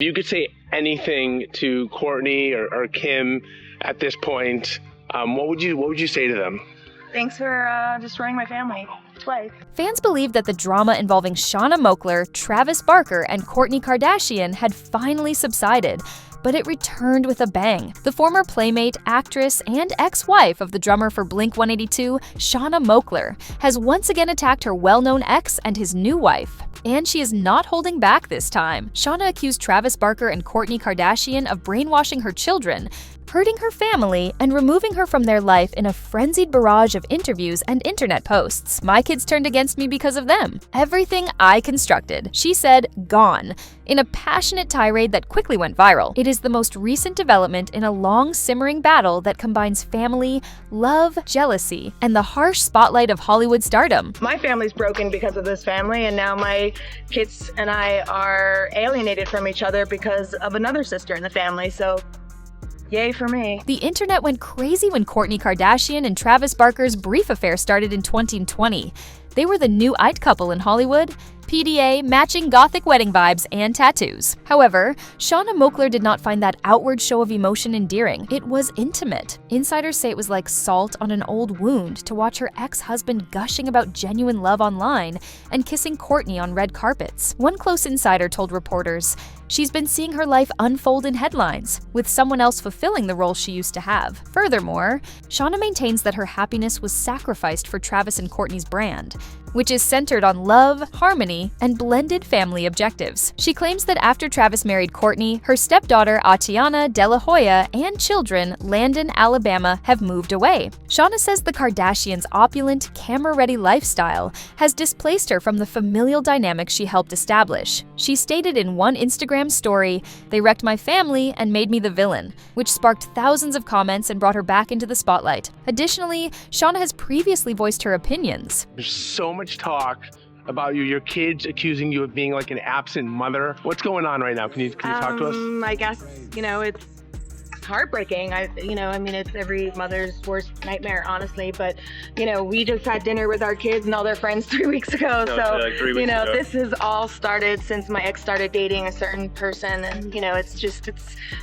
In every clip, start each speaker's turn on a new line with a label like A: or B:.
A: If you could say anything to Kourtney or Kim at this point, what would you say to them?
B: Thanks for destroying my family twice.
C: Fans believe that the drama involving Shanna Moakler, Travis Barker, and Kourtney Kardashian had finally subsided, but it returned with a bang. The former Playmate, actress, and ex-wife of the drummer for Blink-182, Shanna Moakler, has once again attacked her well-known ex and his new wife. And she is not holding back this time. Shanna accused Travis Barker and Kourtney Kardashian of brainwashing her children, hurting her family, and removing her from their life in a frenzied barrage of interviews and internet posts. "My kids turned against me because of them. Everything I constructed," she said, gone, in a passionate tirade that quickly went viral. It is the most recent development in a long simmering battle that combines family, love, jealousy, and the harsh spotlight of Hollywood stardom.
B: My family's broken because of this family, and now my kids and I are alienated from each other because of another sister in the family, so yay for me.
C: The internet went crazy when Kourtney Kardashian and Travis Barker's brief affair started in 2020. They were the new it couple in Hollywood, PDA, matching gothic wedding vibes and tattoos. However, Shanna Moakler did not find that outward show of emotion endearing. It was intimate. Insiders say it was like salt on an old wound to watch her ex-husband gushing about genuine love online and kissing Kourtney on red carpets. One close insider told reporters, "She's been seeing her life unfold in headlines, with someone else fulfilling the role she used to have." Furthermore, Shanna maintains that her happiness was sacrificed for Travis and Kourtney's brand, which is centered on love, harmony, and blended family objectives. She claims that after Travis married Kourtney, her stepdaughter Atiana De La Hoya and children Landon, Alabama, have moved away. Shanna says the Kardashians' opulent, camera-ready lifestyle has displaced her from the familial dynamic she helped establish. She stated in one Instagram story, "They wrecked my family and made me the villain," which sparked thousands of comments and brought her back into the spotlight. Additionally, Shanna has previously voiced her opinions.
A: There's so much talk about your kids accusing you of being like an absent mother. What's going on right now? Can you talk to us?
B: I guess, it's heartbreaking. It's every mother's worst nightmare, honestly. But, we just had dinner with our kids and all their friends 3 weeks ago.
A: Like 3 weeks ago.
B: This has all started since my ex started dating a certain person. And, it's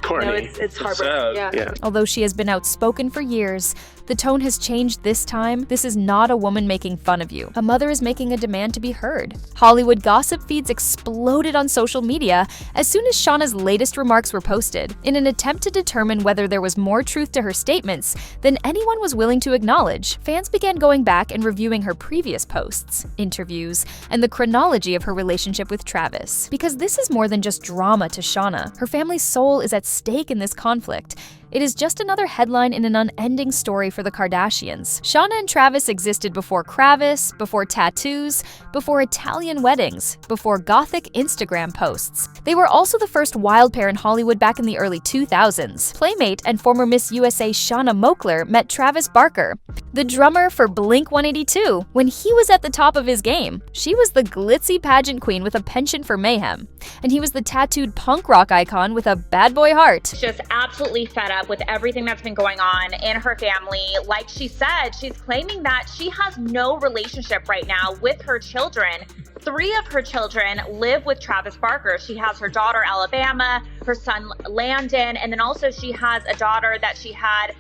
A: Kourtney.
B: it's heartbreaking. Yeah.
C: Although she has been outspoken for years, the tone has changed this time. This is not a woman making fun of you. A mother is making a demand to be heard. Hollywood gossip feeds exploded on social media as soon as Shanna's latest remarks were posted, in an attempt to determine whether there was more truth to her statements than anyone was willing to acknowledge. Fans began going back and reviewing her previous posts, interviews, and the chronology of her relationship with Travis. Because this is more than just drama to Shanna. Her family's soul is at stake in this conflict. It is just another headline in an unending story for the Kardashians. Shanna and Travis existed before Kravis, before tattoos, before Italian weddings, before gothic Instagram posts. They were also the first wild pair in Hollywood back in the early 2000s. Playmate and former Miss USA Shanna Moakler met Travis Barker, the drummer for Blink-182, when he was at the top of his game. She was the glitzy pageant queen with a penchant for mayhem, and he was the tattooed punk rock icon with a bad boy heart.
D: Just absolutely fed up with everything that's been going on in her family. Like she said, she's claiming that she has no relationship right now with her children. 3 of her children live with Travis Barker. She has her daughter, Alabama, her son, Landon, and then also she has a daughter that she had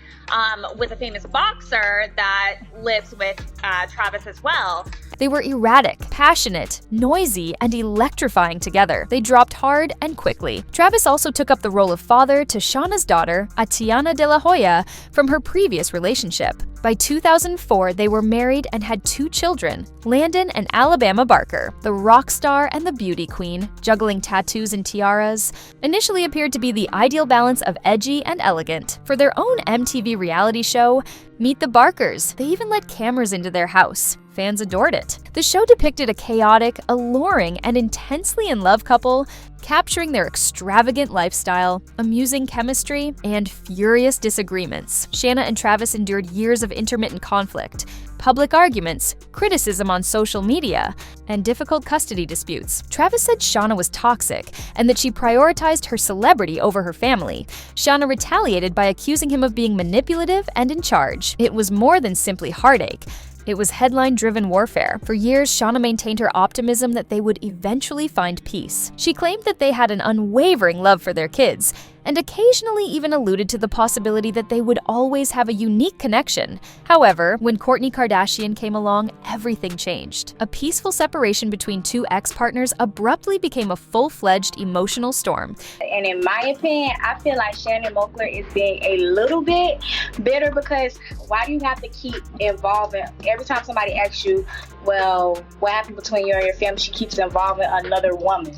D: with a famous boxer that lives with Travis as well.
C: They were erratic, passionate, noisy, and electrifying together. They dropped hard and quickly. Travis also took up the role of father to Shanna's daughter, Atiana De La Hoya, from her previous relationship. By 2004, they were married and had 2 children, Landon and Alabama Barker. The rock star and the beauty queen, juggling tattoos and tiaras, initially appeared to be the ideal balance of edgy and elegant. For their own MTV reality show, Meet the Barkers, they even let cameras into their house. Fans adored it. The show depicted a chaotic, alluring, and intensely in love couple, capturing their extravagant lifestyle, amusing chemistry, and furious disagreements. Shanna and Travis endured years of intermittent conflict, public arguments, criticism on social media, and difficult custody disputes. Travis said Shanna was toxic and that she prioritized her celebrity over her family. Shanna retaliated by accusing him of being manipulative and in charge. It was more than simply heartache. It was headline-driven warfare. For years, Shanna maintained her optimism that they would eventually find peace. She claimed that they had an unwavering love for their kids, and occasionally even alluded to the possibility that they would always have a unique connection. However, when Kourtney Kardashian came along, everything changed. A peaceful separation between two ex-partners abruptly became a full-fledged emotional storm.
E: And in my opinion, I feel like Shanna Moakler is being a little bit bitter, because why do you have to keep involving? Every time somebody asks you, well, what happened between you and your family, she keeps involving another woman.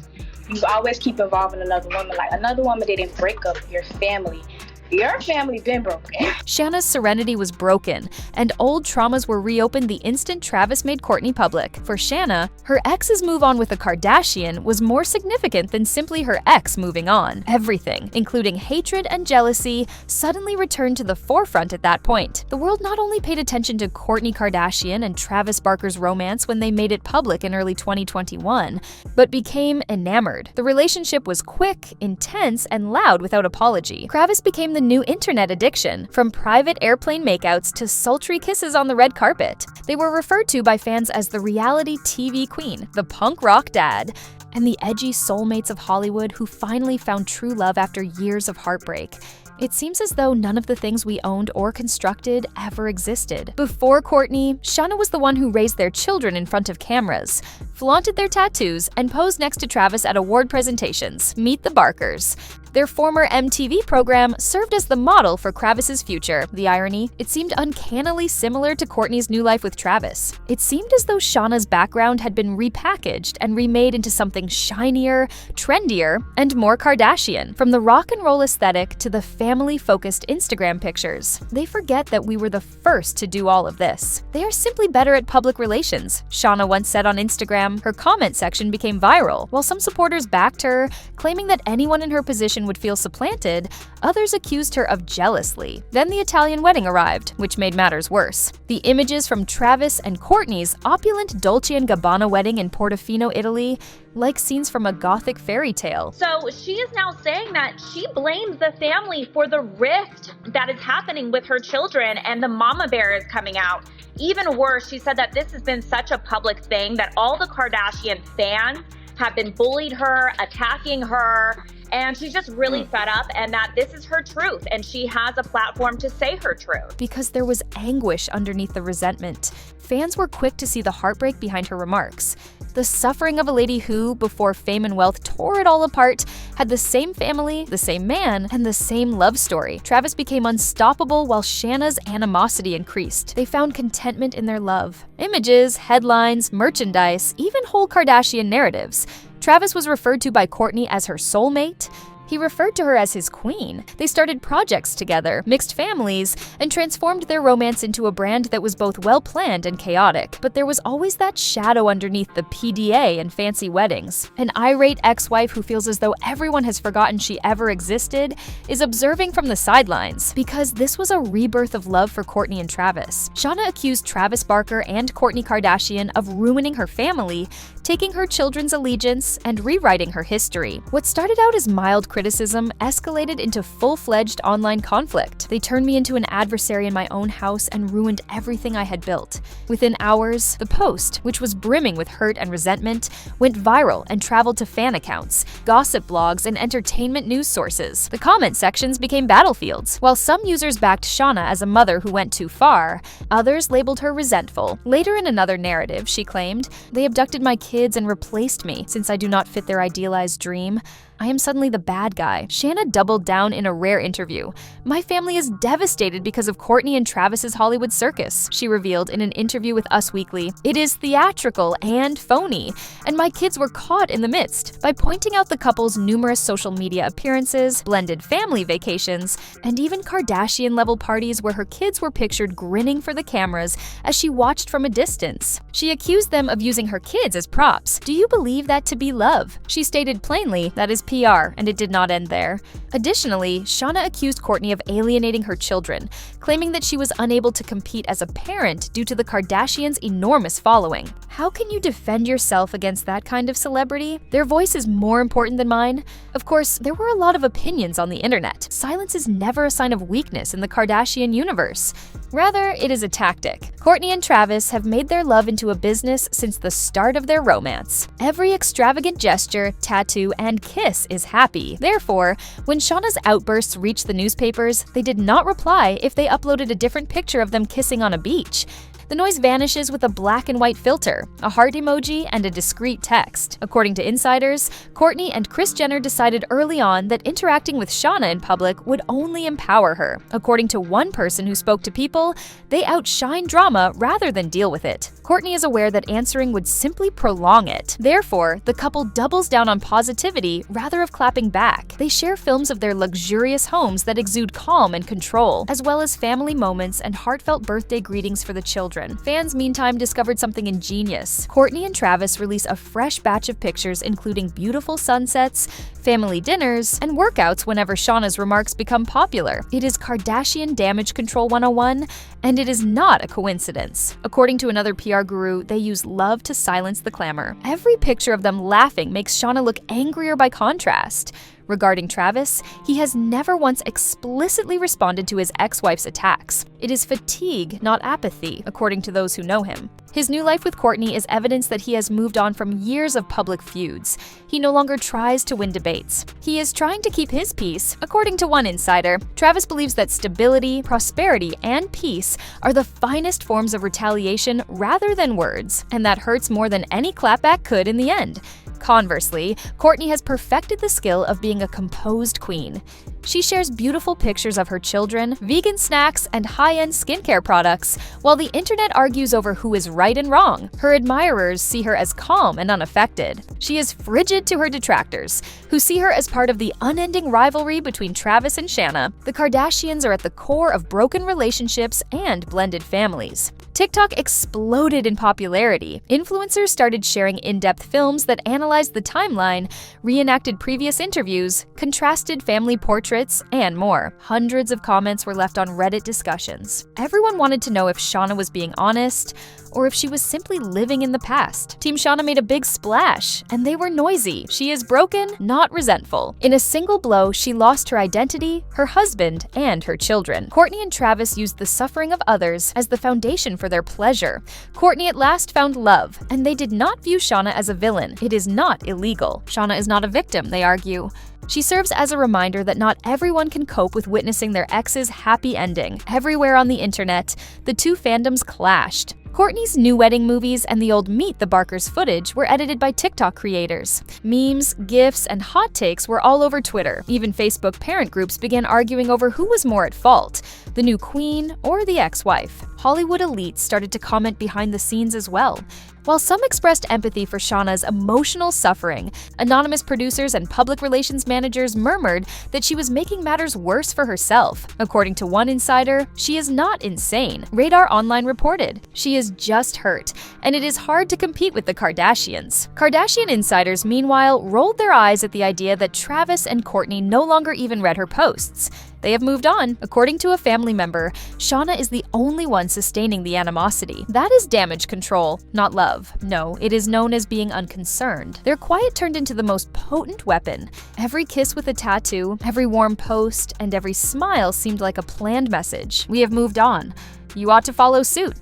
E: You always keep involving another woman. Like, another woman didn't break up your family. Your family been broken.
C: Shanna's serenity was broken, and old traumas were reopened the instant Travis made Kourtney public. For Shanna, her ex's move on with a Kardashian was more significant than simply her ex moving on. Everything, including hatred and jealousy, suddenly returned to the forefront at that point. The world not only paid attention to Kourtney Kardashian and Travis Barker's romance when they made it public in early 2021, but became enamored. The relationship was quick, intense, and loud without apology. Travis became the new internet addiction, from private airplane makeouts to sultry kisses on the red carpet. They were referred to by fans as the reality TV queen, the punk rock dad, and the edgy soulmates of Hollywood who finally found true love after years of heartbreak. It seems as though none of the things we owned or constructed ever existed. Before Kourtney, Shanna was the one who raised their children in front of cameras, flaunted their tattoos, and posed next to Travis at award presentations. Meet the Barkers. Their former MTV program served as the model for Travis's future. The irony? It seemed uncannily similar to Kourtney's new life with Travis. It seemed as though Shanna's background had been repackaged and remade into something shinier, trendier, and more Kardashian. From the rock and roll aesthetic to the family-focused Instagram pictures, they forget that we were the first to do all of this. They are simply better at public relations. Shanna once said on Instagram, her comment section became viral. While some supporters backed her, claiming that anyone in her position would feel supplanted, others accused her of jealousy. Then the Italian wedding arrived, which made matters worse. The images from Travis and Kourtney's opulent Dolce & Gabbana wedding in Portofino, Italy, like scenes from a gothic fairy tale.
D: So she is now saying that she blames the family for the rift that is happening with her children, and the mama bear is coming out. Even worse, she said that this has been such a public thing that all the Kardashian fans have been bullied her, attacking her, and she's just really fed up, and that this is her truth, and she has a platform to say her truth.
C: Because there was anguish underneath the resentment. Fans were quick to see the heartbreak behind her remarks. The suffering of a lady who, before fame and wealth tore it all apart, had the same family, the same man, and the same love story. Travis became unstoppable while Shanna's animosity increased. They found contentment in their love. Images, headlines, merchandise, even whole Kardashian narratives. Travis was referred to by Kourtney as her soulmate. He referred to her as his queen. They started projects together, mixed families, and transformed their romance into a brand that was both well-planned and chaotic. But there was always that shadow underneath the PDA and fancy weddings. An irate ex-wife who feels as though everyone has forgotten she ever existed is observing from the sidelines, because this was a rebirth of love for Kourtney and Travis. Shanna accused Travis Barker and Kourtney Kardashian of ruining her family, taking her children's allegiance, and rewriting her history. What started out as mild criticism escalated into full-fledged online conflict. They turned me into an adversary in my own house and ruined everything I had built. Within hours, the post, which was brimming with hurt and resentment, went viral and traveled to fan accounts, gossip blogs, and entertainment news sources. The comment sections became battlefields. While some users backed Shanna as a mother who went too far, others labeled her resentful. Later in another narrative, she claimed, "They abducted my kids and replaced me since I do not fit their idealized dream. I am suddenly the bad guy." Shanna doubled down in a rare interview. "My family is devastated because of Kourtney and Travis's Hollywood circus," she revealed in an interview with Us Weekly. "It is theatrical and phony, and my kids were caught in the midst." By pointing out the couple's numerous social media appearances, blended family vacations, and even Kardashian-level parties where her kids were pictured grinning for the cameras as she watched from a distance. She accused them of using her kids as props. "Do you believe that to be love?" She stated plainly, "That is PR, and it did not end there. Additionally, Shanna accused Kourtney of alienating her children, claiming that she was unable to compete as a parent due to the Kardashians' enormous following. How can you defend yourself against that kind of celebrity? Their voice is more important than mine. Of course, there were a lot of opinions on the internet. Silence is never a sign of weakness in the Kardashian universe. Rather, it is a tactic. Kourtney and Travis have made their love into a business since the start of their romance. Every extravagant gesture, tattoo, and kiss is happy. Therefore, when Shanna's outbursts reached the newspapers, they did not reply if they uploaded a different picture of them kissing on a beach. The noise vanishes with a black and white filter, a heart emoji, and a discreet text. According to insiders, Kourtney and Kris Jenner decided early on that interacting with Shanna in public would only empower her. According to one person who spoke to People, they outshine drama rather than deal with it. Kourtney is aware that answering would simply prolong it. Therefore, the couple doubles down on positivity rather of clapping back. They share films of their luxurious homes that exude calm and control, as well as family moments and heartfelt birthday greetings for the children. Fans, meantime, discovered something ingenious. Kourtney and Travis release a fresh batch of pictures including beautiful sunsets, family dinners, and workouts whenever Shanna's remarks become popular. It is Kardashian Damage Control 101, and it is not a coincidence. According to another PR guru, they use love to silence the clamor. Every picture of them laughing makes Shanna look angrier by contrast. Regarding Travis, he has never once explicitly responded to his ex-wife's attacks. It is fatigue, not apathy, according to those who know him. His new life with Kourtney is evidence that he has moved on from years of public feuds. He no longer tries to win debates. He is trying to keep his peace. According to one insider, Travis believes that stability, prosperity, and peace are the finest forms of retaliation rather than words, and that hurts more than any clapback could in the end. Conversely, Kourtney has perfected the skill of being a composed queen. She shares beautiful pictures of her children, vegan snacks, and high-end skincare products, while the internet argues over who is right and wrong. Her admirers see her as calm and unaffected. She is frigid to her detractors, who see her as part of the unending rivalry between Travis and Shanna. The Kardashians are at the core of broken relationships and blended families. TikTok exploded in popularity. Influencers started sharing in-depth films that analyzed the timeline, reenacted previous interviews, contrasted family portraits, and more. Hundreds of comments were left on Reddit discussions. Everyone wanted to know if Shanna was being honest, or if she was simply living in the past. Team Shanna made a big splash, and they were noisy. She is broken, not resentful. In a single blow, she lost her identity, her husband, and her children. Kourtney and Travis used the suffering of others as the foundation for their pleasure. Kourtney at last found love, and they did not view Shanna as a villain. It is not illegal. Shanna is not a victim, they argue. She serves as a reminder that not everyone can cope with witnessing their ex's happy ending. Everywhere on the internet, the two fandoms clashed. Kourtney's new wedding movies and the old Meet the Barkers footage were edited by TikTok creators. Memes, GIFs, and hot takes were all over Twitter. Even Facebook parent groups began arguing over who was more at fault, the new queen or the ex-wife. Hollywood elites started to comment behind the scenes as well. While some expressed empathy for Shanna's emotional suffering, anonymous producers and public relations managers murmured that she was making matters worse for herself. According to one insider, she is not insane. Radar Online reported, she is just hurt, and it is hard to compete with the Kardashians. Kardashian insiders, meanwhile, rolled their eyes at the idea that Travis and Kourtney no longer even read her posts. They have moved on. According to a family member, Shanna is the only one sustaining the animosity. That is damage control, not love. No, it is known as being unconcerned. Their quiet turned into the most potent weapon. Every kiss with a tattoo, every warm post, and every smile seemed like a planned message. We have moved on. You ought to follow suit.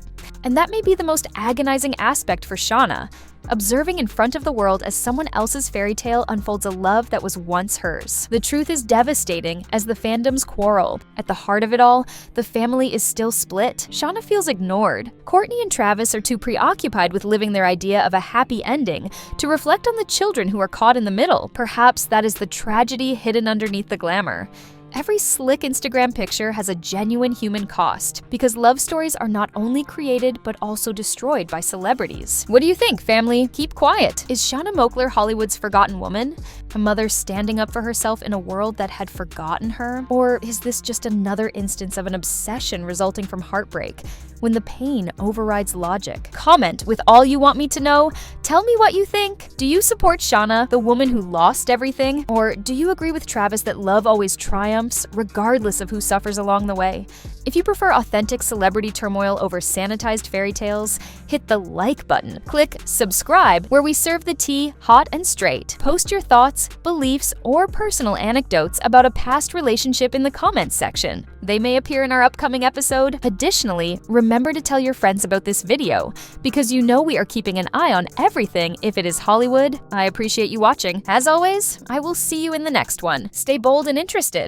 C: And that may be the most agonizing aspect for Shanna. Observing in front of the world as someone else's fairy tale unfolds a love that was once hers. The truth is devastating as the fandoms quarrel. At the heart of it all, the family is still split. Shanna feels ignored. Kourtney and Travis are too preoccupied with living their idea of a happy ending to reflect on the children who are caught in the middle. Perhaps that is the tragedy hidden underneath the glamour. Every slick Instagram picture has a genuine human cost, because love stories are not only created but also destroyed by celebrities. What do you think, family? Keep quiet. Is Shanna Moakler Hollywood's forgotten woman? A mother standing up for herself in a world that had forgotten her? Or is this just another instance of an obsession resulting from heartbreak? when the pain overrides logic? Comment with all you want me to know. Tell me what you think. Do you support Shanna, the woman who lost everything? Or do you agree with Travis that love always triumphs, regardless of who suffers along the way? If you prefer authentic celebrity turmoil over sanitized fairy tales, hit the like button. Click subscribe, where we serve the tea hot and straight. Post your thoughts, beliefs, or personal anecdotes about a past relationship in the comments section. They may appear in our upcoming episode. Additionally, remember to tell your friends about this video, because you know we are keeping an eye on everything if it is Hollywood. I appreciate you watching. As always, I will see you in the next one. Stay bold and interested.